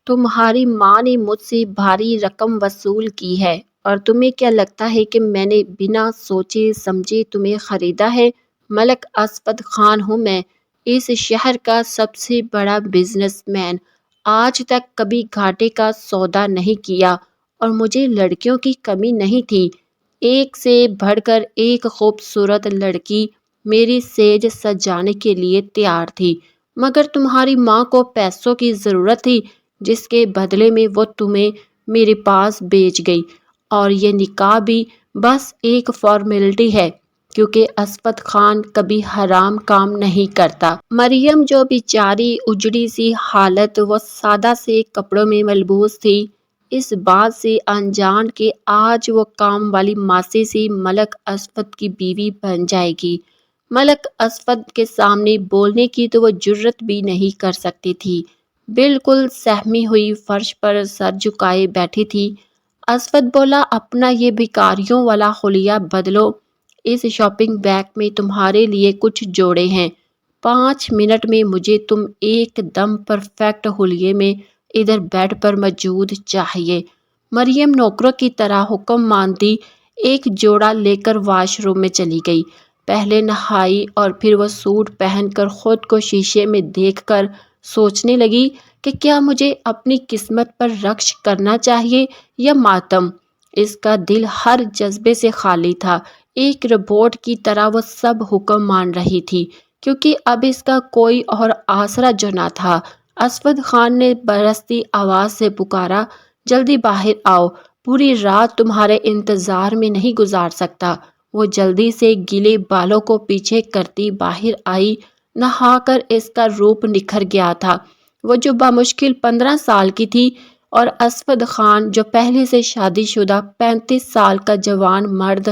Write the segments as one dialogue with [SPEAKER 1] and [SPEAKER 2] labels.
[SPEAKER 1] تمہاری ماں نے مجھ سے بھاری رقم وصول کی ہے اور تمہیں کیا لگتا ہے کہ میں نے بنا سوچے سمجھے تمہیں خریدا ہے؟ ملک اسود خان ہوں میں، اس شہر کا سب سے بڑا بزنس مین۔ آج تک کبھی گھاٹے کا سودا نہیں کیا اور مجھے لڑکیوں کی کمی نہیں تھی۔ ایک سے بڑھ کر ایک خوبصورت لڑکی میری سیج سجانے کے لیے تیار تھی، مگر تمہاری ماں کو پیسوں کی ضرورت تھی، جس کے بدلے میں وہ تمہیں میرے پاس بیچ گئی۔ اور یہ نکاح بھی بس ایک فارمیلٹی ہے، کیونکہ اسود خان کبھی حرام کام نہیں کرتا۔ مریم جو بیچاری اجڑی سی حالت و سادہ سے کپڑوں میں ملبوس تھی، اس بات سے انجان کہ آج وہ کام والی ماسی سی ملک اسود کی بیوی بن جائے گی۔ ملک اسود کے سامنے بولنے کی تو وہ جرات بھی نہیں کر سکتی تھی، بالکل سہمی ہوئی فرش پر سر جھکائے بیٹھی تھی۔ اسود بولا، اپنا یہ بھکاریوں والا حلیہ بدلو، اس شاپنگ بیگ میں تمہارے لیے کچھ جوڑے ہیں۔ 5 منٹ میں مجھے تم ایک دم پرفیکٹ حلیے میں ادھر بیڈ پر موجود چاہیے۔ مریم نوکروں کی طرح حکم مانتی ایک جوڑا لے کر واش روم میں چلی گئی۔ پہلے نہائی اور پھر وہ سوٹ پہن کر خود کو شیشے میں دیکھ کر سوچنے لگی کہ کیا مجھے اپنی قسمت پر رقص کرنا چاہیے یا ماتم۔ اس کا دل ہر جذبے سے خالی تھا، ایک روبوٹ کی طرح وہ سب حکم مان رہی تھی، کیونکہ اب اس کا کوئی اور آسرا جو نہ تھا۔ اسود خان نے برستی آواز سے پکارا، جلدی باہر آؤ، پوری رات تمہارے انتظار میں نہیں گزار سکتا۔ وہ جلدی سے گیلے بالوں کو پیچھے کرتی باہر آئی۔ نہا کر اس کا روپ نکھر گیا تھا، وہ جو بمشکل 15 سال کی تھی، اور اسود خان جو پہلے سے شادی شدہ 35 سال کا جوان مرد۔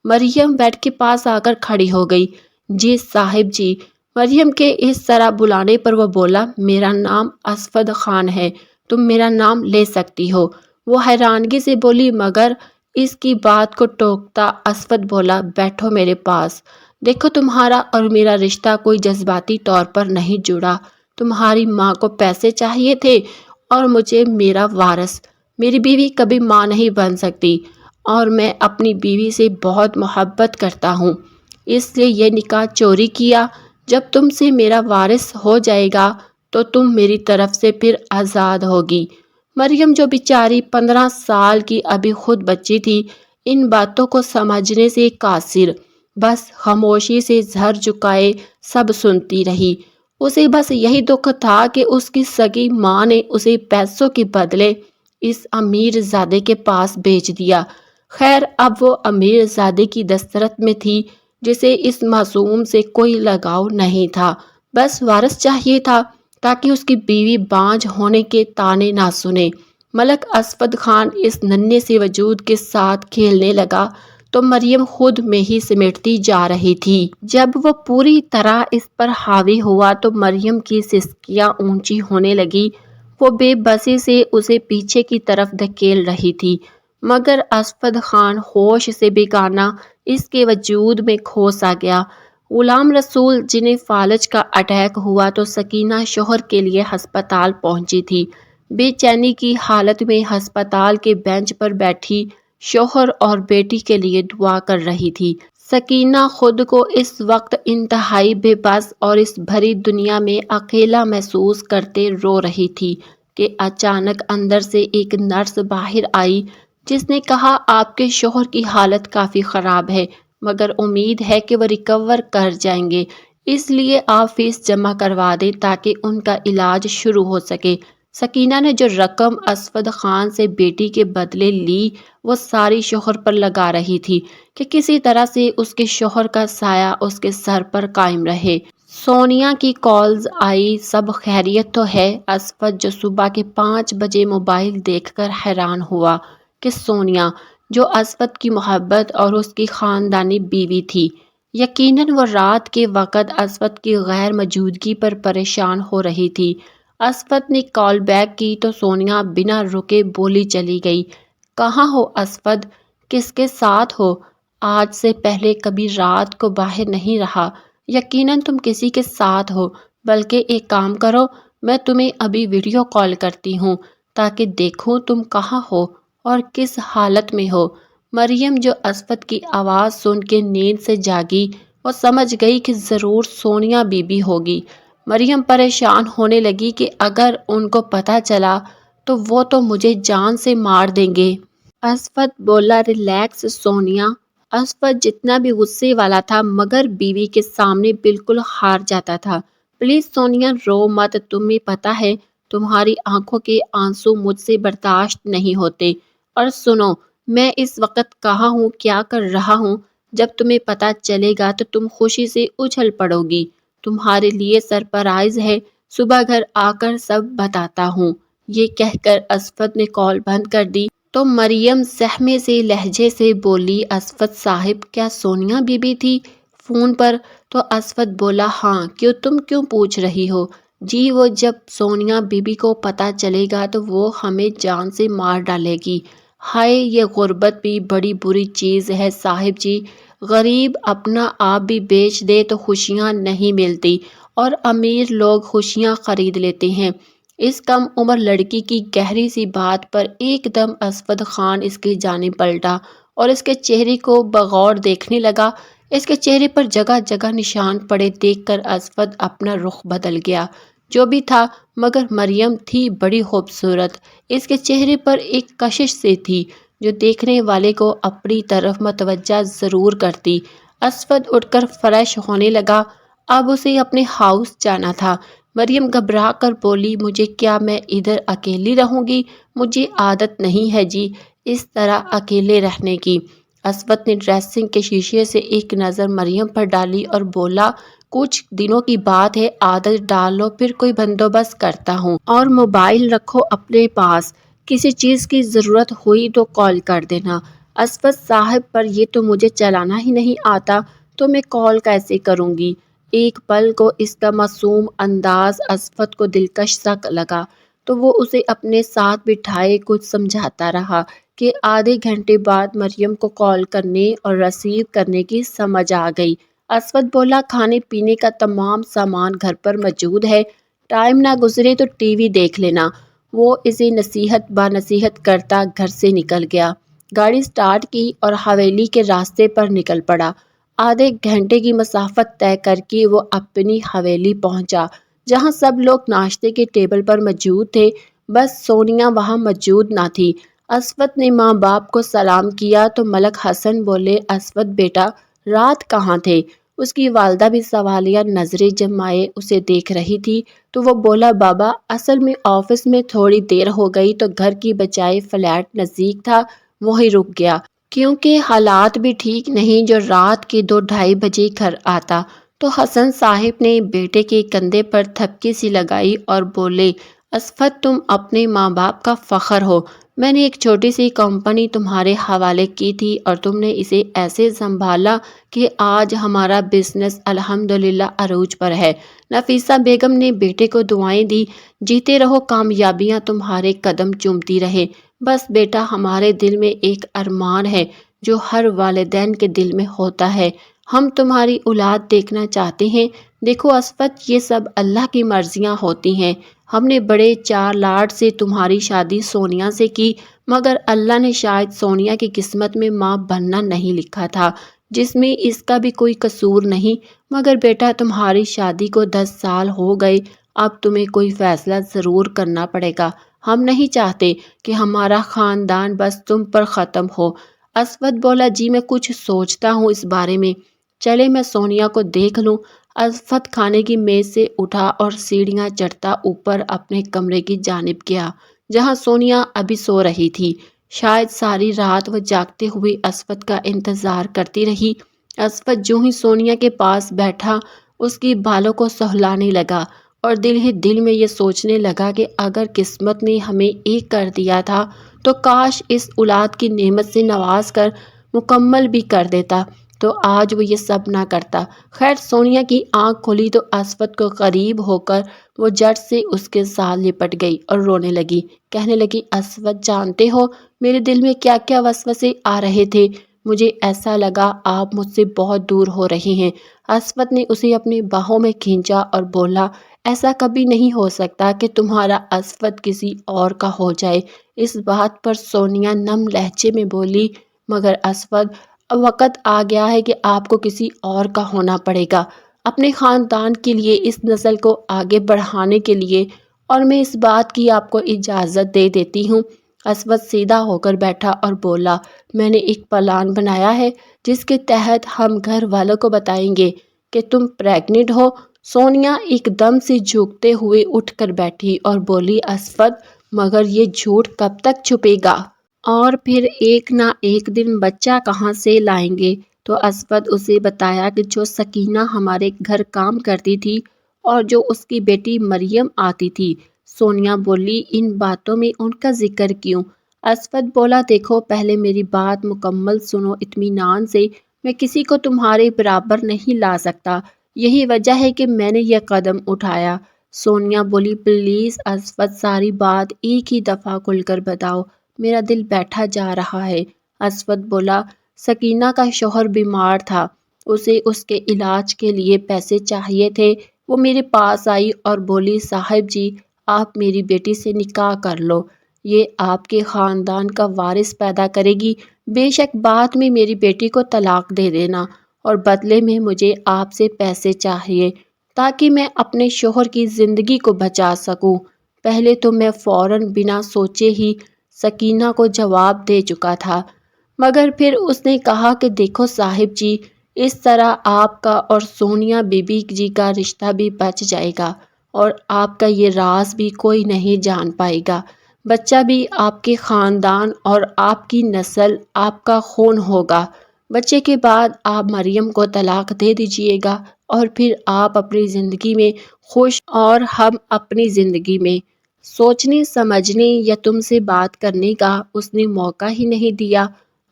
[SPEAKER 1] مریم بیڈ کے پاس آ کر کھڑی ہو گئی۔ جی صاحب جی۔ مریم کے اس طرح بلانے پر وہ بولا، میرا نام اسود خان ہے، تم میرا نام لے سکتی ہو۔ وہ حیرانگی سے بولی، مگر اس کی بات کو ٹوکتا اسود بولا، بیٹھو میرے پاس۔ دیکھو تمہارا اور میرا رشتہ کوئی جذباتی طور پر نہیں جڑا۔ تمہاری ماں کو پیسے چاہیے تھے اور مجھے میرا وارث۔ میری بیوی کبھی ماں نہیں بن سکتی اور میں اپنی بیوی سے بہت محبت کرتا ہوں، اس لیے یہ نکاح چوری کیا۔ جب تم سے میرا وارث ہو جائے گا تو تم میری طرف سے پھر آزاد ہوگی۔ مریم جو بیچاری 15 سال کی ابھی خود بچی تھی، ان باتوں کو سمجھنے سے قاصر، بس خاموشی سے سر جھکائے سب سنتی رہی۔ اسے بس یہی دکھ تھا کہ اس کی سگی ماں نے اسے پیسوں کے بدلے اس امیر زادے کے پاس بیچ دیا۔ خیر اب وہ امیر زادے کی دسترس میں تھی، جسے اس معصوم سے کوئی لگاؤ نہیں تھا، بس وارث چاہیے تھا تاکہ اس کی بیوی بانجھ ہونے کے طعنے نہ سنے۔ ملک اسود خان اس ننھے سے وجود کے ساتھ کھیلنے لگا تو مریم خود میں ہی سمٹتی جا رہی تھی۔ جب وہ پوری طرح اس پر حاوی ہوا تو مریم کی سسکیاں اونچی ہونے لگی۔ وہ بے بسی سے اسے پیچھے کی طرف دھکیل رہی تھی، مگر اسود خان ہوش سے بیگانہ اس کے وجود میں کھو سا گیا۔ غلام رسول جنہیں فالج کا اٹیک ہوا تو سکینہ شوہر کے لیے ہسپتال پہنچی تھی۔ بے چینی کی حالت میں ہسپتال کے بینچ پر بیٹھی شوہر اور بیٹی کے لیے دعا کر رہی تھی۔ سکینہ خود کو اس وقت انتہائی بے بس اور اس بھری دنیا میں اکیلا محسوس کرتے رو رہی تھی کہ اچانک اندر سے ایک نرس باہر آئی، جس نے کہا، آپ کے شوہر کی حالت کافی خراب ہے، مگر امید ہے کہ وہ ریکور کر جائیں گے، اس لیے آپ فیس جمع کروا دیں تاکہ ان کا علاج شروع ہو سکے۔ سکینہ نے جو رقم اسود خان سے بیٹی کے بدلے لی وہ ساری شوہر پر لگا رہی تھی کہ کسی طرح سے اس کے شوہر کا سایہ اس کے سر پر قائم رہے۔ سونیا کی کالز آئی، سب خیریت تو ہے؟ اسود جو صبح کے 5 بجے موبائل دیکھ کر حیران ہوا کہ سونیا جو اسود کی محبت اور اس کی خاندانی بیوی تھی، یقیناً وہ رات کے وقت اسود کی غیر موجودگی پر پریشان ہو رہی تھی۔ اسود نے کال بیک کی تو سونیا بنا رکے بولی چلی گئی، کہاں ہو اسود؟ کس کے ساتھ ہو؟ آج سے پہلے کبھی رات کو باہر نہیں رہا، یقیناً تم کسی کے ساتھ ہو، بلکہ ایک کام کرو، میں تمہیں ابھی ویڈیو کال کرتی ہوں تاکہ دیکھوں تم کہاں ہو اور کس حالت میں ہو۔ مریم جو اسفت کی آواز سن کے نیند سے جاگی، وہ سمجھ گئی کہ ضرور سونیا بی بی ہوگی۔ مریم پریشان ہونے لگی کہ اگر ان کو پتہ چلا تو وہ تو مجھے جان سے مار دیں گے۔ اسفت بولا، ریلیکس سونیا۔ اسفت جتنا بھی غصے والا تھا مگر بیوی کے سامنے بالکل ہار جاتا تھا۔ پلیز سونیا رو مت، تمہیں پتہ ہے تمہاری آنکھوں کے آنسو مجھ سے برداشت نہیں ہوتے۔ اور سنو، میں اس وقت کہاں ہوں، کیا کر رہا ہوں، جب تمہیں پتہ چلے گا تو تم خوشی سے اچھل پڑو گی۔ تمہارے لیے سرپرائز ہے، صبح گھر آ کر سب بتاتا ہوں۔ یہ کہہ کر اسفت نے کال بند کر دی تو مریم سہمے سے لہجے سے بولی، اسفت صاحب کیا سونیا بی بی تھی فون پر؟ تو اسفت بولا، ہاں، تم کیوں پوچھ رہی ہو؟ جی وہ جب سونیا بی بی کو پتہ چلے گا تو وہ ہمیں جان سے مار ڈالے گی۔ ہائے، یہ غربت بھی بڑی بری چیز ہے صاحب جی، غریب اپنا آپ بھی بیچ دے تو خوشیاں نہیں ملتی اور امیر لوگ خوشیاں خرید لیتے ہیں۔ اس کم عمر لڑکی کی گہری سی بات پر ایک دم اسفت خان اس کی جانب پلٹا اور اس کے چہرے کو بغور دیکھنے لگا۔ اس کے چہرے پر جگہ جگہ نشان پڑے دیکھ کر اسفت اپنا رخ بدل گیا۔ جو بھی تھا مگر مریم تھی بڑی خوبصورت، اس کے چہرے پر ایک کشش سی تھی جو دیکھنے والے کو اپنی طرف متوجہ ضرور کرتی۔ اسفت اٹھ کر فریش ہونے لگا، اب اسے اپنے ہاؤس جانا تھا۔ مریم گھبرا کر بولی، مجھے کیا میں ادھر اکیلی رہوں گی؟ مجھے عادت نہیں ہے جی اس طرح اکیلے رہنے کی۔ اسفت نے ڈریسنگ کے شیشے سے ایک نظر مریم پر ڈالی اور بولا، کچھ دنوں کی بات ہے، عادت ڈال لو، پھر کوئی بندوبست کرتا ہوں۔ اور موبائل رکھو اپنے پاس، کسی چیز کی ضرورت ہوئی تو کال کر دینا۔ اسفت صاحب پر یہ تو مجھے چلانا ہی نہیں آتا تو میں کال کیسے کروں گی؟ ایک پل کو اس کا معصوم انداز اسفت کو دلکش سا لگا تو وہ اسے اپنے ساتھ بٹھائے کچھ سمجھاتا رہا کہ آدھے گھنٹے بعد مریم کو کال کرنے اور ریسیو کرنے کی سمجھ آ گئی۔ اسفت بولا، کھانے پینے کا تمام سامان گھر پر موجود ہے، ٹائم نہ گزرے تو ٹی وی دیکھ لینا۔ وہ اسے نصیحت با نصیحت کرتا گھر سے نکل گیا، گاڑی سٹارٹ کی اور حویلی کے راستے پر نکل پڑا۔ آدھے گھنٹے کی مسافت طے کر کے وہ اپنی حویلی پہنچا جہاں سب لوگ ناشتے کے ٹیبل پر موجود تھے، بس سونیا وہاں موجود نہ تھی۔ اسفت نے ماں باپ کو سلام کیا تو ملک حسن بولے، اسفت بیٹا رات کہاں تھے؟ اس کی والدہ بھی سوالیہ نظریں جمائے اسے دیکھ رہی تھی تو وہ بولا، بابا اصل میں آفس میں تھوڑی دیر ہو گئی تو گھر کی بجائے فلیٹ نزدیک تھا وہیں رک گیا، کیونکہ حالات بھی ٹھیک نہیں جو رات کے 2-2:30 بجے گھر آتا۔ تو حسن صاحب نے بیٹے کے کندھے پر تھپکی سی لگائی اور بولے، اسفت تم اپنے ماں باپ کا فخر ہو، میں نے ایک چھوٹی سی کمپنی تمہارے حوالے کی تھی اور تم نے اسے ایسے سنبھالا کہ آج ہمارا بزنس الحمدللہ عروج پر ہے۔ نفیسہ بیگم نے بیٹے کو دعائیں دی، جیتے رہو، کامیابیاں تمہارے قدم چومتی رہے۔ بس بیٹا ہمارے دل میں ایک ارمان ہے جو ہر والدین کے دل میں ہوتا ہے، ہم تمہاری اولاد دیکھنا چاہتے ہیں۔ دیکھو اسفت، یہ سب اللہ کی مرضیاں ہوتی ہیں، ہم نے بڑے چار لاڈ سے تمہاری شادی سونیا سے کی مگر اللہ نے شاید سونیا کی قسمت میں ماں بننا نہیں لکھا تھا، جس میں اس کا بھی کوئی قصور نہیں۔ مگر بیٹا تمہاری شادی کو 10 سال ہو گئے، اب تمہیں کوئی فیصلہ ضرور کرنا پڑے گا، ہم نہیں چاہتے کہ ہمارا خاندان بس تم پر ختم ہو۔ اسفت بولا، جی میں کچھ سوچتا ہوں اس بارے میں، چلے میں سونیا کو دیکھ لوں۔ اسفت کھانے کی میز سے اٹھا اور سیڑھیاں چڑھتا اوپر اپنے کمرے کی جانب گیا جہاں سونیا ابھی سو رہی تھی۔ شاید ساری رات وہ جاگتے ہوئے اسفت کا انتظار کرتی رہی۔ اسفت جو ہی سونیا کے پاس بیٹھا اس کی بالوں کو سہلانے لگا اور دل ہی دل میں یہ سوچنے لگا کہ اگر قسمت نے ہمیں ایک کر دیا تھا تو کاش اس اولاد کی نعمت سے نواز کر مکمل بھی کر دیتا تو آج وہ یہ سب نہ کرتا۔ خیر سونیا کی آنکھ کھلی تو اسفت کو قریب ہو کر وہ جٹ سے اس کے ساتھ لپٹ گئی اور رونے لگی، کہنے لگی، اسفت جانتے ہو میرے دل میں کیا کیا وسوسے آ رہے تھے، مجھے ایسا لگا آپ مجھ سے بہت دور ہو رہے ہیں۔ اسود نے اسے اپنی باہوں میں کھینچا اور بولا، ایسا کبھی نہیں ہو سکتا کہ تمہارا اسود کسی اور کا ہو جائے۔ اس بات پر سونیا نم لہجے میں بولی، مگر اسود، اب وقت آ گیا ہے کہ آپ کو کسی اور کا ہونا پڑے گا، اپنے خاندان کے لیے، اس نسل کو آگے بڑھانے کے لیے، اور میں اس بات کی آپ کو اجازت دے دیتی ہوں۔ اسود سیدھا ہو کر بیٹھا اور بولا، میں نے ایک پلان بنایا ہے جس کے تحت ہم گھر والوں کو بتائیں گے کہ تم پریگننٹ ہو۔ سونیا ایک دم سے جھکتے ہوئے اٹھ کر بیٹھی اور بولی، اسود، مگر یہ جھوٹ کب تک چھپے گا؟ اور پھر ایک نہ ایک دن بچہ کہاں سے لائیں گے؟ تو اسود اسے بتایا کہ جو سکینہ ہمارے گھر کام کرتی تھی اور جو اس کی بیٹی مریم آتی تھی۔ سونیا بولی، ان باتوں میں ان کا ذکر کیوں؟ اسود بولا، دیکھو، پہلے میری بات مکمل سنو اطمینان سے۔ میں کسی کو تمہارے برابر نہیں لا سکتا، یہی وجہ ہے کہ میں نے یہ قدم اٹھایا۔ سونیا بولی، پلیز اسود، ساری بات ایک ہی دفعہ کھل کر بتاؤ، میرا دل بیٹھا جا رہا ہے۔ اسود بولا، سکینہ کا شوہر بیمار تھا، اسے اس کے علاج کے لیے پیسے چاہیے تھے۔ وہ میرے پاس آئی اور بولی، صاحب جی، آپ میری بیٹی سے نکاح کر لو، یہ آپ کے خاندان کا وارث پیدا کرے گی۔ بے شک بعد میں میری بیٹی کو طلاق دے دینا، اور بدلے میں مجھے آپ سے پیسے چاہیے تاکہ میں اپنے شوہر کی زندگی کو بچا سکوں۔ پہلے تو میں فوراً بنا سوچے ہی سکینہ کو جواب دے چکا تھا، مگر پھر اس نے کہا کہ دیکھو صاحب جی، اس طرح آپ کا اور سونیا بی بی جی کا رشتہ بھی بچ جائے گا، اور آپ کا یہ راز بھی کوئی نہیں جان پائے گا۔ بچہ بھی آپ کے خاندان اور آپ کی نسل، آپ کا خون ہوگا۔ بچے کے بعد آپ مریم کو طلاق دے دیجیے گا، اور پھر آپ اپنی زندگی میں خوش اور ہم اپنی زندگی میں۔ سوچنے سمجھنے یا تم سے بات کرنے کا اس نے موقع ہی نہیں دیا،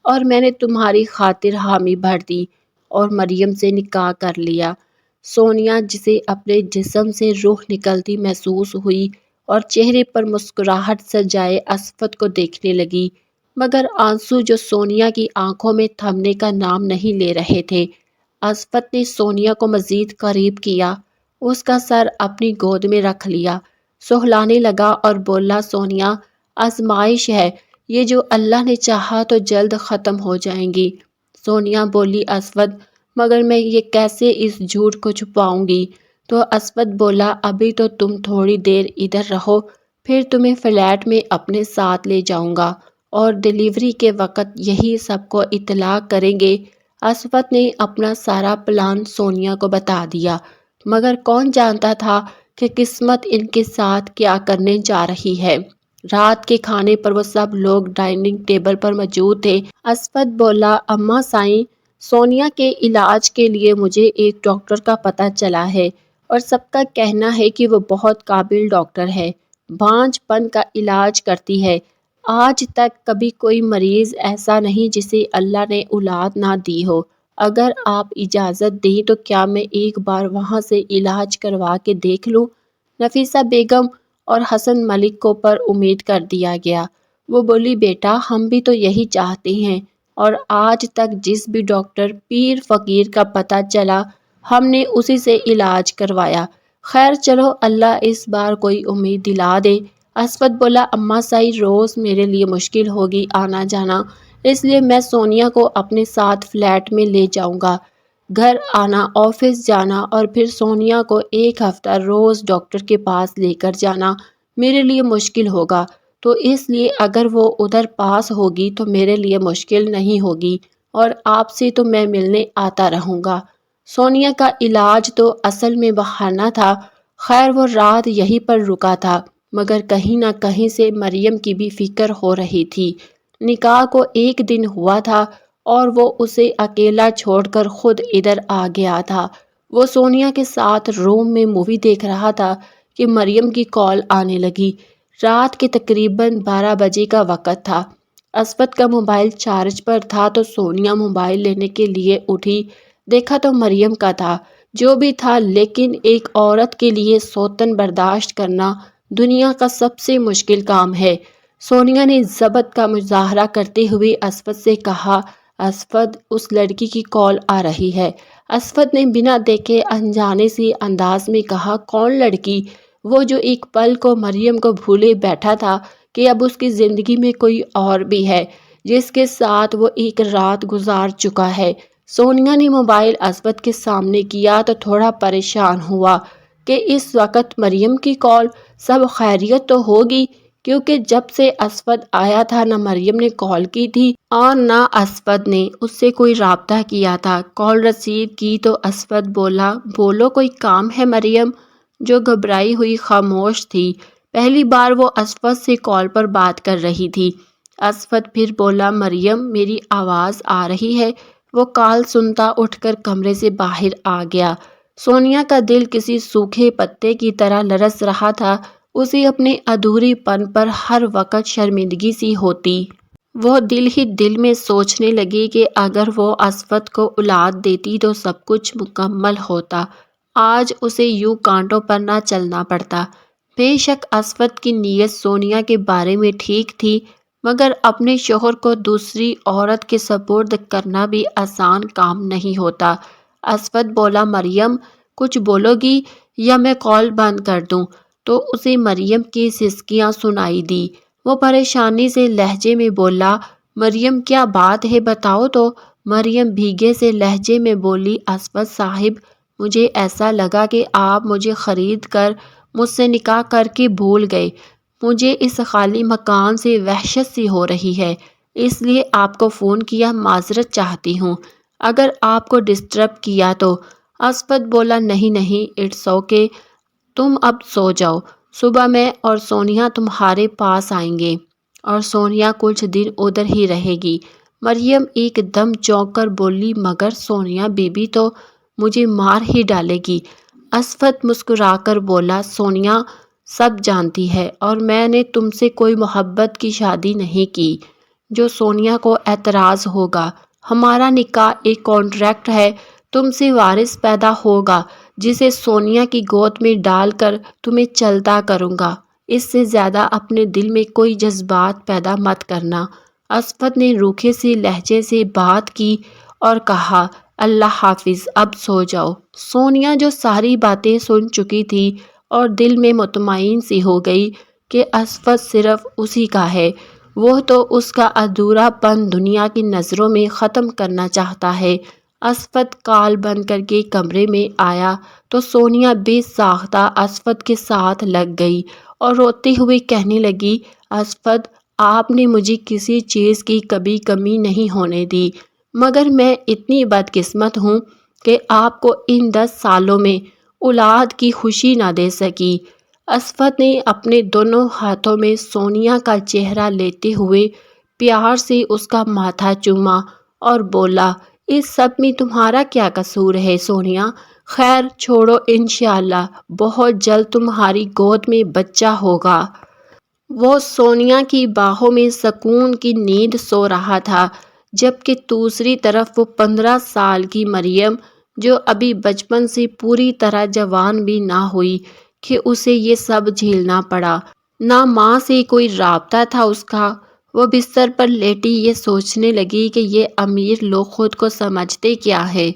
[SPEAKER 1] اور میں نے تمہاری خاطر حامی بھر دی اور مریم سے نکاح کر لیا۔ سونیا، جسے اپنے جسم سے روح نکلتی محسوس ہوئی اور چہرے پر مسکراہٹ سجائے اسود کو دیکھنے لگی، مگر آنسو جو سونیا کی آنکھوں میں تھمنے کا نام نہیں لے رہے تھے۔ اسود نے سونیا کو مزید قریب کیا، اس کا سر اپنی گود میں رکھ لیا، سہلانے لگا اور بولا، سونیا، آزمائش ہے یہ، جو اللہ نے چاہا تو جلد ختم ہو جائیں گی۔ سونیا بولی، اسود، مگر میں یہ کیسے اس جھوٹ کو چھپاؤں گی؟ تو اسود بولا، ابھی تو تم تھوڑی دیر ادھر رہو، پھر تمہیں فلیٹ میں اپنے ساتھ لے جاؤں گا، اور ڈیلیوری کے وقت یہی سب کو اطلاع کریں گے۔ اسود نے اپنا سارا پلان سونیا کو بتا دیا، مگر کون جانتا تھا کہ قسمت ان کے ساتھ کیا کرنے جا رہی ہے۔ رات کے کھانے پر وہ سب لوگ ڈائننگ ٹیبل پر موجود تھے۔ اسود بولا، اماں سائیں، سونیا کے علاج کے لیے مجھے ایک ڈاکٹر کا پتہ چلا ہے، اور سب کا کہنا ہے کہ وہ بہت قابل ڈاکٹر ہے، بانجھ پن کا علاج کرتی ہے۔ آج تک کبھی کوئی مریض ایسا نہیں جسے اللہ نے اولاد نہ دی ہو۔ اگر آپ اجازت دیں تو کیا میں ایک بار وہاں سے علاج کروا کے دیکھ لوں؟ نفیسہ بیگم اور حسن ملک کو پر امید کر دیا گیا۔ وہ بولی، بیٹا، ہم بھی تو یہی چاہتے ہیں، اور آج تک جس بھی ڈاکٹر پیر فقیر کا پتہ چلا ہم نے اسی سے علاج کروایا۔ خیر چلو، اللہ اس بار کوئی امید دلا دے۔ اسود بولا، اماں سائی، روز میرے لیے مشکل ہوگی آنا جانا، اس لیے میں سونیا کو اپنے ساتھ فلیٹ میں لے جاؤں گا۔ گھر آنا، آفس جانا، اور پھر سونیا کو ایک ہفتہ روز ڈاکٹر کے پاس لے کر جانا میرے لیے مشکل ہوگا، تو اس لیے اگر وہ ادھر پاس ہوگی تو میرے لیے مشکل نہیں ہوگی، اور آپ سے تو میں ملنے آتا رہوں گا۔ سونیا کا علاج تو اصل میں بہانہ تھا۔ خیر وہ رات یہیں پر رکا تھا، مگر کہیں نہ کہیں سے مریم کی بھی فکر ہو رہی تھی۔ نکاح کو ایک دن ہوا تھا اور وہ اسے اکیلا چھوڑ کر خود ادھر آ گیا تھا۔ وہ سونیا کے ساتھ روم میں مووی دیکھ رہا تھا کہ مریم کی کال آنے لگی۔ رات کے تقریباً 12 بجے کا وقت تھا۔ اسود کا موبائل چارج پر تھا تو سونیا موبائل لینے کے لیے اٹھی، دیکھا تو مریم کا تھا۔ جو بھی تھا، لیکن ایک عورت کے لیے سوتن برداشت کرنا دنیا کا سب سے مشکل کام ہے۔ سونیا نے ضبط کا مظاہرہ کرتے ہوئے اسود سے کہا، اسفد اس لڑکی کی کال آ رہی ہے۔ اسفد نے بنا دیکھے انجانے سی انداز میں کہا، کون لڑکی؟ وہ جو ایک پل کو مریم کو بھولے بیٹھا تھا کہ اب اس کی زندگی میں کوئی اور بھی ہے جس کے ساتھ وہ ایک رات گزار چکا ہے۔ سونیا نے موبائل اسفد کے سامنے کیا تو تھوڑا پریشان ہوا کہ اس وقت مریم کی کال، سب خیریت تو ہوگی، کیونکہ جب سے اسفد آیا تھا نہ مریم نے کال کی تھی اور نہ اسفد نے اس سے کوئی رابطہ کیا تھا۔ کال ریسیو کی تو اسفد بولا، بولو کوئی کام ہے مریم؟ جو گھبرائی ہوئی خاموش تھی۔ پہلی بار وہ اسفد سے کال پر بات کر رہی تھی۔ اسفد پھر بولا، مریم میری آواز آ رہی ہے؟ وہ کال سنتا اٹھ کر کمرے سے باہر آ گیا۔ سونیا کا دل کسی سوکھے پتے کی طرح لرز رہا تھا۔ اسے اپنے ادھورے پن پر ہر وقت شرمندگی سی ہوتی۔ وہ دل ہی دل میں سوچنے لگی کہ اگر وہ اسفد کو اولاد دیتی تو سب کچھ مکمل ہوتا، آج اسے یوں کانٹوں پر نہ چلنا پڑتا۔ بے شک اسفد کی نیت سونیا کے بارے میں ٹھیک تھی، مگر اپنے شوہر کو دوسری عورت کے سپرد کرنا بھی آسان کام نہیں ہوتا۔ اسفد بولا، مریم کچھ بولو گی یا میں کال بند کر دوں؟ تو اسے مریم کی سسکیاں سنائی دی۔ وہ پریشانی سے لہجے میں بولا، مریم کیا بات ہے بتاؤ تو۔ مریم بھیگے سے لہجے میں بولی، اسفد صاحب مجھے ایسا لگا کہ آپ مجھے خرید کر مجھ سے نکاح کر کے بھول گئے۔ مجھے اس خالی مکان سے وحشت سی ہو رہی ہے، اس لیے آپ کو فون کیا، معذرت چاہتی ہوں اگر آپ کو ڈسٹرب کیا تو۔ اسفد بولا، نہیں نہیں، اٹس اوکے، تم اب سو جاؤ، صبح میں اور سونیا تمہارے پاس آئیں گے اور سونیا کچھ دن ادھر ہی رہے گی۔ مریم ایک دم چونک کر بولی، مگر سونیا بی بی تو مجھے مار ہی ڈالے گی۔ اسفد مسکرا کر بولا، سونیا سب جانتی ہے اور میں نے تم سے کوئی محبت کی شادی نہیں کی جو سونیا کو اعتراض ہوگا۔ ہمارا نکاح ایک کانٹریکٹ ہے، تم سے وارث پیدا ہوگا جسے سونیا کی گود میں ڈال کر تمہیں چلتا کروں گا، اس سے زیادہ اپنے دل میں کوئی جذبات پیدا مت کرنا۔ اسفد نے روکھے سے لہجے سے بات کی اور کہا، اللہ حافظ، اب سو جاؤ۔ سونیا جو ساری باتیں سن چکی تھی اور دل میں مطمئن سی ہو گئی کہ اسفد صرف اسی کا ہے، وہ تو اس کا ادھورا پن دنیا کی نظروں میں ختم کرنا چاہتا ہے۔ اسفد کال بند کر کے کمرے میں آیا تو سونیا بے ساختہ اسفد کے ساتھ لگ گئی اور روتے ہوئے کہنے لگی، اسفد آپ نے مجھے کسی چیز کی کبھی کمی نہیں ہونے دی، مگر میں اتنی بدقسمت ہوں کہ آپ کو ان 10 سالوں میں اولاد کی خوشی نہ دے سکی۔ اسفد نے اپنے دونوں ہاتھوں میں سونیا کا چہرہ لیتے ہوئے پیار سے اس کا ماتھا چوما اور بولا، اس سب میں تمہارا کیا قصور ہے سونیا؟ خیر چھوڑو، انشاءاللہ بہت جلد تمہاری گود میں بچہ ہوگا۔ وہ سونیا کی باہوں میں سکون کی نیند سو رہا تھا، جبکہ دوسری طرف وہ 15 سال کی مریم جو ابھی بچپن سے پوری طرح جوان بھی نہ ہوئی کہ اسے یہ سب جھیلنا پڑا۔ نہ ماں سے کوئی رابطہ تھا اس کا۔ وہ بستر پر لیٹی یہ سوچنے لگی کہ یہ امیر لوگ خود کو سمجھتے کیا ہے؟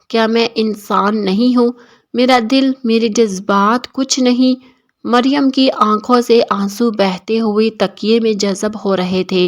[SPEAKER 1] کیا میں انسان نہیں ہوں؟ میرا دل، میرے جذبات کچھ نہیں؟ مریم کی آنکھوں سے آنسو بہتے ہوئے تکیے میں جذب ہو رہے تھے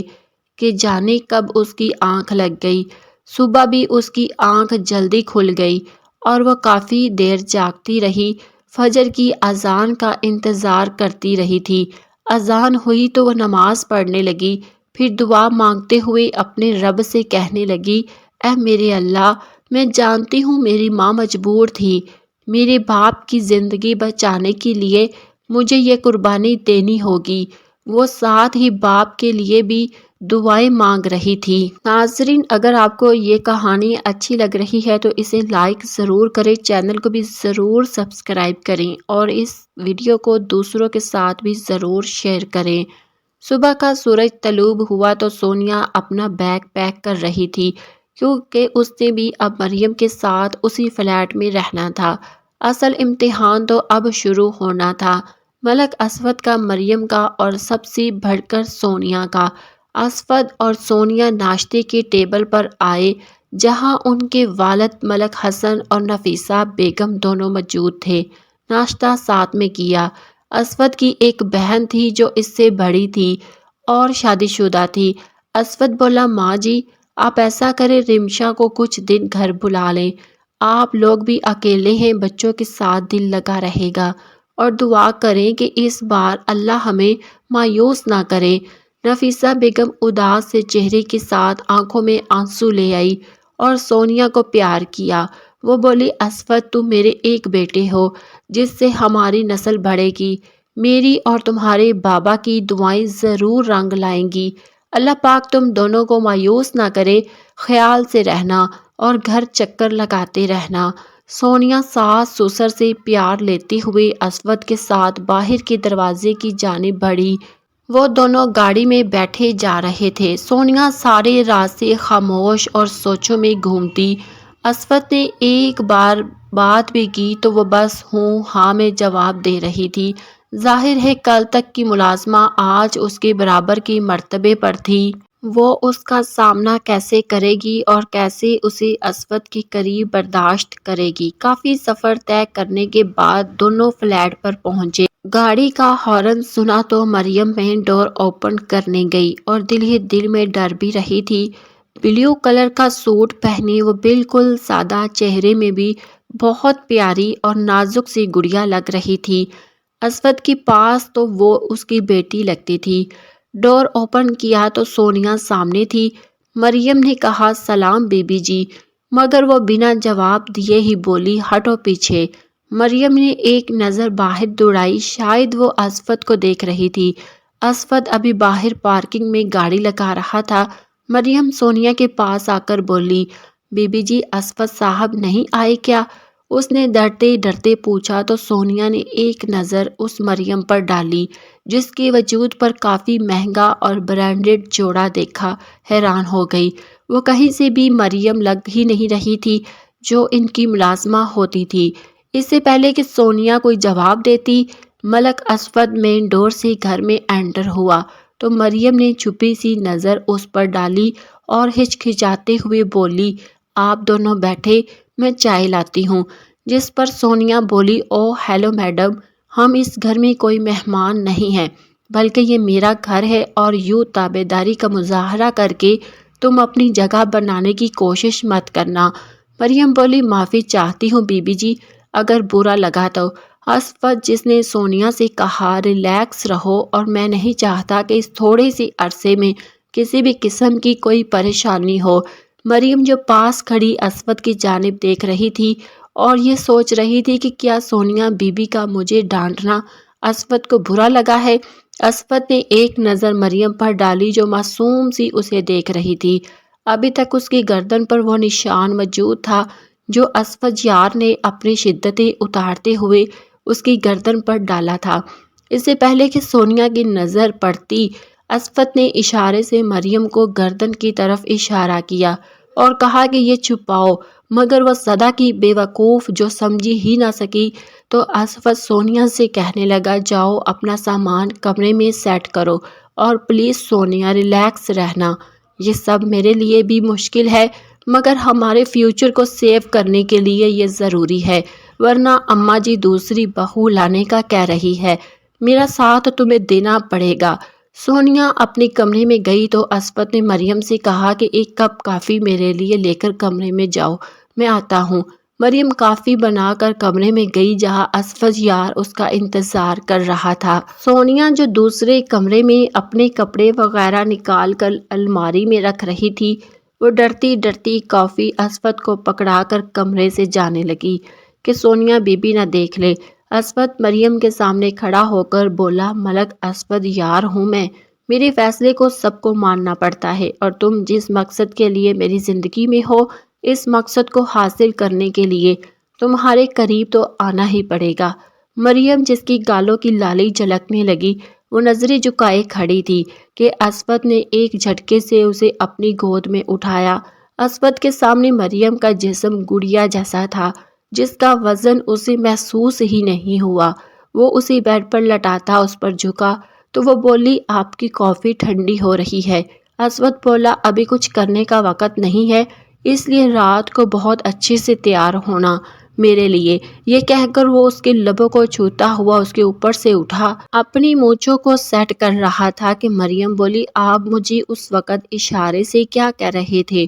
[SPEAKER 1] کہ جانے کب اس کی آنکھ لگ گئی۔ صبح بھی اس کی آنکھ جلدی کھل گئی اور وہ کافی دیر جاگتی رہی، فجر کی اذان کا انتظار کرتی رہی تھی۔ اذان ہوئی تو وہ نماز پڑھنے لگی، پھر دعا مانگتے ہوئے اپنے رب سے کہنے لگی، اے میرے اللہ، میں جانتی ہوں میری ماں مجبور تھی، میرے باپ کی زندگی بچانے کے لیے مجھے یہ قربانی دینی ہوگی۔ وہ ساتھ ہی باپ کے لیے بھی دعائیں مانگ رہی تھی۔ ناظرین، اگر آپ کو یہ کہانی اچھی لگ رہی ہے تو اسے لائک ضرور کریں، چینل کو بھی ضرور سبسکرائب کریں اور اس ویڈیو کو دوسروں کے ساتھ بھی ضرور شیئر کریں۔ صبح کا سورج طلوع ہوا تو سونیا اپنا بیگ پیک کر رہی تھی، کیونکہ اس نے بھی اب مریم کے ساتھ اسی فلیٹ میں رہنا تھا۔ اصل امتحان تو اب شروع ہونا تھا، ملک اسفد کا، مریم کا اور سب سے بڑھ کر سونیا کا۔ اسود اور سونیا ناشتے کے ٹیبل پر آئے جہاں ان کے والد ملک حسن اور نفیسہ بیگم دونوں موجود تھے۔ ناشتہ ساتھ میں کیا۔ اسود کی ایک بہن تھی جو اس سے بڑی تھی اور شادی شدہ تھی۔ اسود بولا، ماں جی آپ ایسا کریں رمشا کو کچھ دن گھر بلا لیں، آپ لوگ بھی اکیلے ہیں، بچوں کے ساتھ دل لگا رہے گا، اور دعا کریں کہ اس بار اللہ ہمیں مایوس نہ کرے۔ نفیسہ بیگم اداس سے چہرے کے ساتھ آنکھوں میں آنسو لے آئی اور سونیا کو پیار کیا۔ وہ بولی، اسود تم میرے ایک بیٹے ہو جس سے ہماری نسل بڑھے گی، میری اور تمہارے بابا کی دعائیں ضرور رنگ لائیں گی، اللہ پاک تم دونوں کو مایوس نہ کرے، خیال سے رہنا اور گھر چکر لگاتے رہنا۔ سونیا ساس سسر سے پیار لیتے ہوئے اسود کے ساتھ باہر کے دروازے کی جانب بڑھی۔ وہ دونوں گاڑی میں بیٹھے جا رہے تھے۔ سونیا سارے راستے خاموش اور سوچوں میں گھومتی۔ اسود نے ایک بار بات بھی کی تو وہ بس ہوں ہاں میں جواب دے رہی تھی۔ ظاہر ہے کل تک کی ملازمہ آج اس کے برابر کے مرتبے پر تھی۔ وہ اس کا سامنا کیسے کرے گی اور کیسے اسے اسود کے قریب برداشت کرے گی؟ کافی سفر طے کرنے کے بعد دونوں فلیٹ پر پہنچے۔ گاڑی کا ہارن سنا تو مریم مین ڈور اوپن کرنے گئی اور دل ہی دل میں ڈر بھی رہی تھی۔ بلیو کلر کا سوٹ پہنے وہ بالکل سادہ، چہرے میں بھی بہت پیاری اور نازک سی گڑیا لگ رہی تھی۔ اسود کے پاس تو وہ اس کی بیٹی لگتی تھی۔ ڈور اوپن کیا تو سونیا سامنے تھی۔ مریم نے کہا، سلام بی بی جی، مگر وہ بنا جواب دیے ہی بولی، ہٹو پیچھے۔ مریم نے ایک نظر باہر دوڑائی، شاید وہ اسود کو دیکھ رہی تھی۔ اسود ابھی باہر پارکنگ میں گاڑی لگا رہا تھا۔ مریم سونیا کے پاس آ کر بولی، بی بی جی اسود صاحب نہیں آئے کیا؟ اس نے ڈرتے ڈرتے پوچھا تو سونیا نے ایک نظر اس مریم پر ڈالی جس کے وجود پر کافی مہنگا اور برانڈڈ جوڑا دیکھا، حیران ہو گئی۔ وہ کہیں سے بھی مریم لگ ہی نہیں رہی تھی جو ان کی ملازمہ ہوتی تھی۔ اس سے پہلے کہ سونیا کوئی جواب دیتی، ملک اسود مین ڈور سے گھر میں انٹر ہوا تو مریم نے چھپی سی نظر اس پر ڈالی اور ہچکچاتے ہوئے بولی، آپ دونوں بیٹھے، میں چائے لاتی ہوں۔ جس پر سونیا بولی، او ہیلو میڈم، ہم اس گھر میں کوئی مہمان نہیں ہیں بلکہ یہ میرا گھر ہے، اور یوں تابعداری کا مظاہرہ کر کے تم اپنی جگہ بنانے کی کوشش مت کرنا۔ مریم بولی، معافی چاہتی ہوں بی بی جی، اگر برا لگا تو۔ اسود جس نے سونیا سے کہا، ریلیکس رہو اور میں نہیں چاہتا کہ اس تھوڑے سے عرصے میں کسی بھی قسم کی کوئی پریشانی ہو۔ مریم جو پاس کھڑی اسود کی جانب دیکھ رہی تھی اور یہ سوچ رہی تھی کہ کیا سونیا بی بی کا مجھے ڈانٹنا اسود کو برا لگا ہے۔ اسود نے ایک نظر مریم پر ڈالی جو معصوم سی اسے دیکھ رہی تھی۔ ابھی تک اس کی گردن پر وہ نشان موجود تھا جو اسود یار نے اپنی شدتیں اتارتے ہوئے اس کی گردن پر ڈالا تھا۔ اس سے پہلے کہ سونیا کی نظر پڑتی، اسود نے اشارے سے مریم کو گردن کی طرف اشارہ کیا اور کہا کہ یہ چھپاؤ، مگر وہ صدا کی بے وقوف جو سمجھی ہی نہ سکی تو اسود سونیا سے کہنے لگا، جاؤ اپنا سامان کمرے میں سیٹ کرو اور پلیز سونیا ریلیکس رہنا، یہ سب میرے لیے بھی مشکل ہے مگر ہمارے فیوچر کو سیو کرنے کے لیے یہ ضروری ہے، ورنہ اماں جی دوسری بہو لانے کا کہہ رہی ہے، میرا ساتھ تمہیں دینا پڑے گا۔ سونیا اپنے کمرے میں گئی تو اسود نے مریم سے کہا کہ ایک کپ کافی میرے لیے لے کر کمرے میں جاؤ، میں آتا ہوں۔ مریم کافی بنا کر کمرے میں گئی جہاں اسود یار اس کا انتظار کر رہا تھا۔ سونیا جو دوسرے کمرے میں اپنے کپڑے وغیرہ نکال کر الماری میں رکھ رہی تھی، وہ ڈرتی ڈرتی کافی اسود کو پکڑا کر کمرے سے جانے لگی کہ سونیا بی بی نہ دیکھ لے۔ اسود مریم کے سامنے کھڑا ہو کر بولا، ملک اسود یار ہوں میں، میرے فیصلے کو سب کو ماننا پڑتا ہے، اور تم جس مقصد کے لیے میری زندگی میں ہو، اس مقصد کو حاصل کرنے کے لیے تمہارے قریب تو آنا ہی پڑے گا۔ مریم جس کی گالوں کی لالی جھلکنے لگی، وہ نظریں جھکائے کھڑی تھی کہ اسود نے ایک جھٹکے سے اسے اپنی گود میں اٹھایا۔ اسود کے سامنے مریم کا جسم گڑیا جیسا تھا جس کا وزن اسے محسوس ہی نہیں ہوا۔ وہ اسی بیڈ پر لٹاتا اس پر جھکا تو وہ بولی، آپ کی کافی ٹھنڈی ہو رہی ہے، اسود بولا ابھی کچھ کرنے کا وقت نہیں ہے، اس لیے رات کو بہت اچھے سے تیار ہونا میرے لیے۔ یہ کہہ کر وہ اس کے لبوں کو چھوتا ہوا اس کے اوپر سے اٹھا، اپنی مونچھوں کو سیٹ کر رہا تھا کہ مریم بولی آپ مجھے اس وقت اشارے سے کیا کہہ رہے تھے؟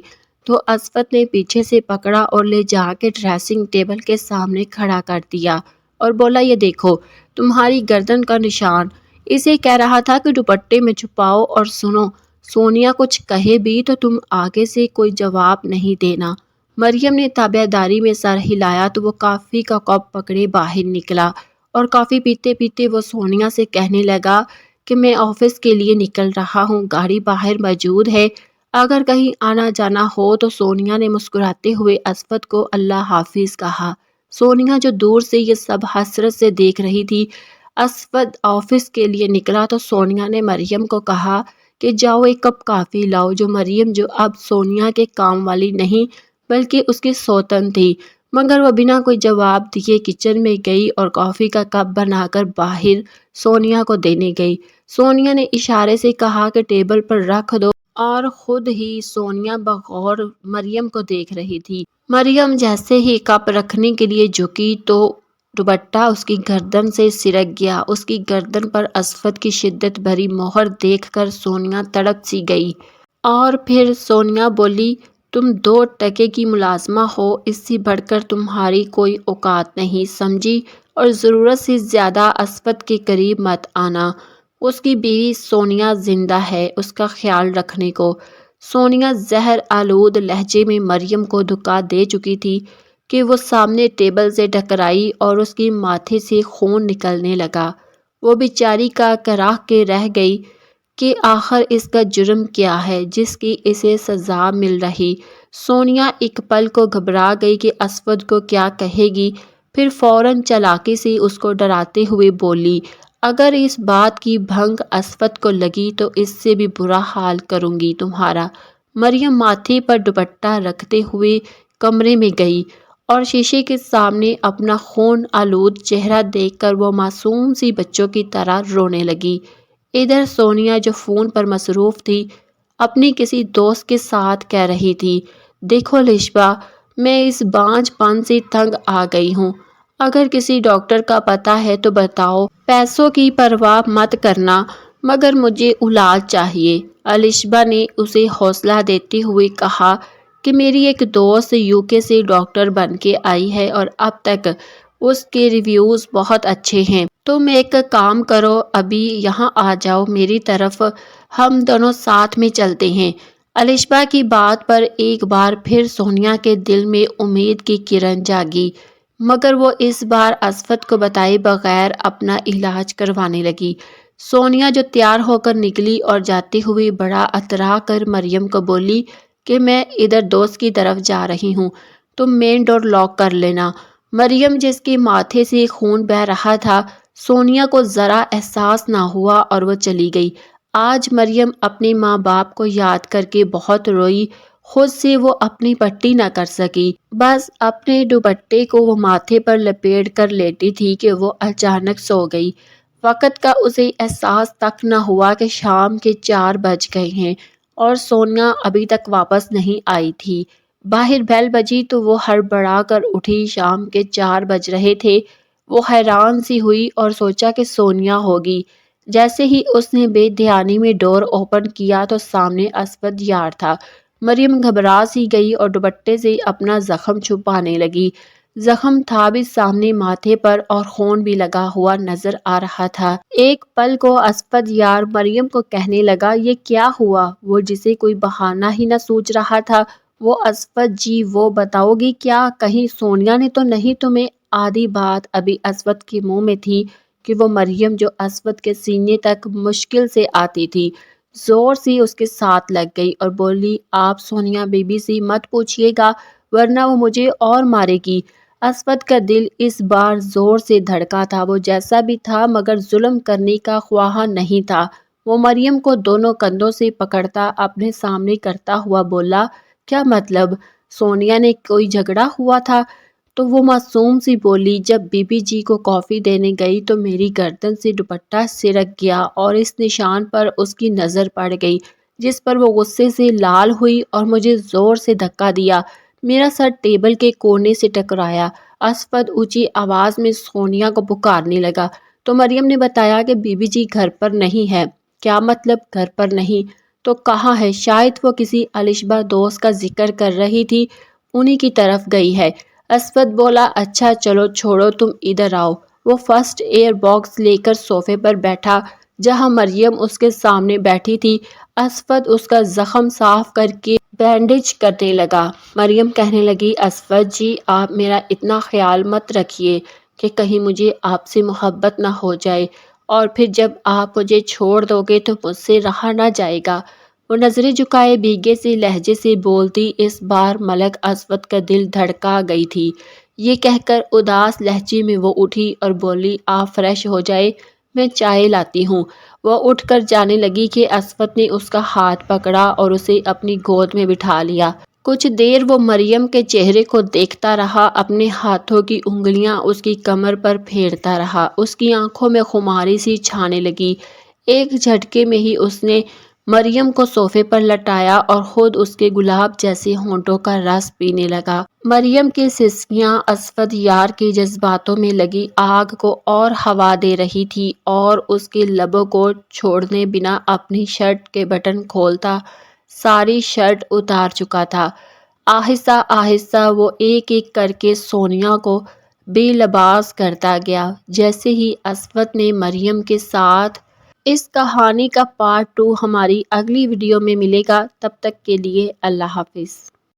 [SPEAKER 1] تو اسود نے پیچھے سے پکڑا اور لے جا کے ڈریسنگ ٹیبل کے سامنے کھڑا کر دیا اور بولا یہ دیکھو تمہاری گردن کا نشان۔ اسے کہہ رہا تھا کہ دوپٹے میں چھپاؤ اور سنو، سونیا کچھ کہے بھی تو تم آگے سے کوئی جواب نہیں دینا۔ مریم نے تابعداری میں سر ہلایا تو وہ کافی کا کپ پکڑے باہر نکلا اور کافی پیتے پیتے وہ سونیا سے کہنے لگا کہ میں آفس کے لیے نکل رہا ہوں، گاڑی باہر موجود ہے، اگر کہیں آنا جانا ہو تو۔ سونیا نے مسکراتے ہوئے اسود کو اللہ حافظ کہا۔ سونیا جو دور سے یہ سب حسرت سے دیکھ رہی تھی، اسود آفس کے لیے نکلا تو سونیا نے مریم کو کہا کہ جاؤ ایک کپ کافی لاؤ، جو مریم جو اب سونیا کے کام والی نہیں بلکہ اس کی سوتن تھی، مگر وہ بنا کوئی جواب دیے کچن میں گئی اور کافی کا کپ بنا کر باہر سونیا کو دینے گئی۔ سونیا نے اشارے سے کہا کہ ٹیبل پر رکھ دو اور خود ہی سونیا بغور مریم کو دیکھ رہی تھی۔ مریم جیسے ہی کپ رکھنے کے لیے جھکی تو دوپٹہ اس کی گردن سے سرک گیا۔ اس کی گردن پر اسود کی شدت بھری مہر دیکھ کر سونیا تڑپ سی گئی اور پھر سونیا بولی تم 2 ٹکے کی ملازمہ ہو، اس سے بڑھ کر تمہاری کوئی اوقات نہیں، سمجھی؟ اور ضرورت سے زیادہ اسود کے قریب مت آنا، اس کی بیوی سونیا زندہ ہے، اس کا خیال رکھنے کو۔ سونیا زہر آلود لہجے میں مریم کو دھکا دے چکی تھی کہ وہ سامنے ٹیبل سے ٹکرائی اور اس کے ماتھے سے خون نکلنے لگا۔ وہ بیچاری کا کرا کے رہ گئی کہ آخر اس کا جرم کیا ہے جس کی اسے سزا مل رہی۔ سونیا ایک پل کو گھبرا گئی کہ اسود کو کیا کہے گی، پھر فوراً چالاکی سے اس کو ڈراتے ہوئے بولی اگر اس بات کی بھنک اسود کو لگی تو اس سے بھی برا حال کروں گی تمہارا۔ مریم ماتھے پر دوپٹہ رکھتے ہوئے کمرے میں گئی اور شیشے کے سامنے اپنا خون آلود چہرہ دیکھ کر وہ معصوم سی بچوں کی طرح رونے لگی۔ ادھر سونیا جو فون پر مصروف تھی اپنی کسی دوست کے ساتھ کہہ رہی تھی دیکھو لشبا، میں اس بانجھ پن سے تنگ آ گئی ہوں، اگر کسی ڈاکٹر کا پتہ ہے تو بتاؤ، پیسوں کی پرواہ مت کرنا مگر مجھے علاج چاہیے۔ الشبا نے اسے حوصلہ دیتے ہوئے کہا کہ میری ایک دوست UK سے ڈاکٹر بن کے آئی ہے اور اب تک اس کے ریویوز بہت اچھے ہیں، تم ایک کام کرو ابھی یہاں آ جاؤ میری طرف، ہم دونوں ساتھ میں چلتے ہیں۔ الشبا کی بات پر ایک بار پھر سونیا کے دل میں امید کی کرن جاگی، مگر وہ اس بار اسود کو بتائے بغیر اپنا علاج کروانے لگی۔ سونیا جو تیار ہو کر نکلی اور جاتے ہوئے بڑا اترا کر مریم کو بولی کہ میں ادھر دوست کی طرف جا رہی ہوں، تم مین ڈور لاک کر لینا۔ مریم جس کے ماتھے سے خون بہہ رہا تھا، سونیا کو ذرا احساس نہ ہوا اور وہ چلی گئی۔ آج مریم اپنے ماں باپ کو یاد کر کے بہت روئی، خود سے وہ اپنی پٹی نہ کر سکی، بس اپنے دوپٹے کو وہ ماتھے پر لپیٹ کر لیٹی تھی کہ وہ اچانک سو گئی۔ وقت کا اسے احساس تک نہ ہوا کہ شام کے 4 بج گئے ہیں اور سونیا ابھی تک واپس نہیں آئی تھی۔ باہر بیل بجی تو وہ ہڑبڑا کر اٹھی، شام کے 4 بج رہے تھے۔ وہ حیران سی ہوئی اور سوچا کہ سونیا ہوگی۔ جیسے ہی اس نے بے دھیانی میں ڈور اوپن کیا تو سامنے اسود یار تھا۔ مریم گھبرا سی گئی اور دوپٹے سے اپنا زخم چھپانے لگی۔ زخم تھا بھی سامنے ماتھے پر اور خون بھی لگا ہوا نظر آ رہا تھا۔ ایک پل کو اسود یار مریم کو کہنے لگا یہ کیا ہوا، وہ جسے کوئی بہانہ ہی نہ سوچ رہا تھا۔ وہ اسود جی وہ بتاؤ گی کیا، کہیں سونیا نے تو نہیں تمہیں؟ آدھی بات ابھی اسود کے منہ میں تھی کہ وہ مریم جو اسود کے سینے تک مشکل سے آتی تھی، زور سے اس کے ساتھ لگ گئی اور بولی آپ سونیا بی بی سے مت پوچھئے گا ورنہ وہ مجھے اور مارے گی۔ اسود کا دل اس بار زور سے دھڑکا تھا، وہ جیسا بھی تھا مگر ظلم کرنے کا خواہاں نہیں تھا۔ وہ مریم کو دونوں کندھوں سے پکڑتا اپنے سامنے کرتا ہوا بولا کیا مطلب، سونیا نے کوئی جھگڑا ہوا تھا؟ تو وہ معصوم سی بولی جب بی بی جی کو کافی دینے گئی تو میری گردن سے دوپٹہ سرک گیا اور اس نشان پر اس کی نظر پڑ گئی جس پر وہ غصے سے لال ہوئی اور مجھے زور سے دھکا دیا۔ میرا سر ٹیبل کے کونے سے ٹکرایا۔ اسفد اونچی آواز میں سونیا کو پکارنے لگا۔ تو مریم نے بتایا کہ بی بی جی گھر پر نہیں ہے۔ کیا مطلب گھر پر نہیں؟ تو کہاں ہے؟ شاید وہ کسی الشبہ دوست کا ذکر کر رہی تھی، انہی کی طرف گئی ہے۔ اسفد بولا، اچھا چلو چھوڑو، تم ادھر آؤ۔ وہ فرسٹ ایئر باکس لے کر صوفے پر بیٹھا جہاں مریم اس کے سامنے بیٹھی تھی۔ اسفد اس کا زخم صاف کر کے بینڈیج کرنے لگا۔ مریم کہنے لگی، اسفد جی آپ میرا اتنا خیال مت رکھیے کہ کہیں مجھے آپ سے محبت نہ ہو جائے اور پھر جب آپ مجھے چھوڑ دو گے تو مجھ سے رہا نہ جائے گا۔ وہ نظریں جھکائے بھیگے سے لہجے سے بولتی۔ اس بار ملک اسفد کا دل دھڑکا گئی تھی۔ یہ کہہ کر اداس لہجے میں وہ اٹھی اور بولی، آپ فریش ہو جائے، میں چائے لاتی ہوں۔ وہ اٹھ کر جانے لگی کہ اسفد نے اس کا ہاتھ پکڑا اور اسے اپنی گود میں بٹھا لیا۔ کچھ دیر وہ مریم کے چہرے کو دیکھتا رہا، اپنے ہاتھوں کی انگلیاں اس کی کمر پر پھیرتا رہا۔ اس کی آنکھوں میں خماری سی چھانے لگی۔ ایک جھٹکے میں ہی اس نے مریم کو صوفے پر لٹایا اور خود اس کے گلاب جیسے ہونٹوں کا رس پینے لگا۔ مریم کی سسکیاں اسفد یار کے جذباتوں میں لگی آگ کو اور ہوا دے رہی تھی اور اس کے لبوں کو چھوڑنے بنا اپنی شرٹ کے بٹن کھولتا ساری شرٹ اتار چکا تھا۔ آہستہ آہستہ وہ ایک ایک کر کے سونیا کو بے لباس کرتا گیا۔ جیسے ہی اسفد نے مریم کے ساتھ۔ اس کہانی کا پارٹ 2 ہماری اگلی ویڈیو میں ملے گا۔ تب تک کے لیے اللہ حافظ۔